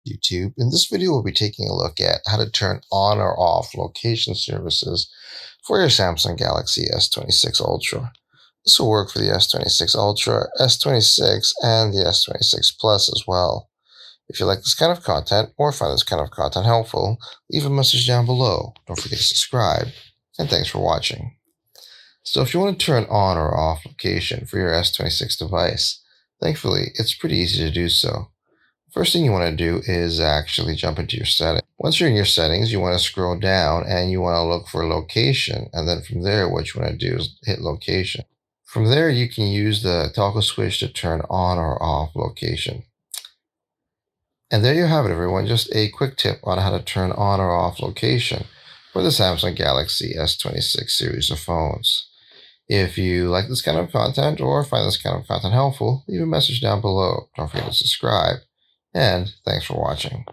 YouTube. In this video, we'll be taking a look at how to turn on or off location services for your Samsung Galaxy S26 Ultra. This will work for the S26 Ultra, S26, and the S26 Plus as well. If you like this kind of content or find this kind of content helpful, leave a message down below. Don't forget to subscribe, and thanks for watching. So if you want to turn on or off location for your S26 device, thankfully, it's pretty easy to do so. First thing you want to do is actually jump into your settings. Once you're in your settings, you want to scroll down and you want to look for location. And then from there, what you want to do is hit location. From there, you can use the toggle switch to turn on or off location. And there you have it, everyone. Just a quick tip on how to turn on or off location for the Samsung Galaxy S26 series of phones. If you like this kind of content or find this kind of content helpful, leave a message down below. Don't forget to subscribe. And thanks for watching.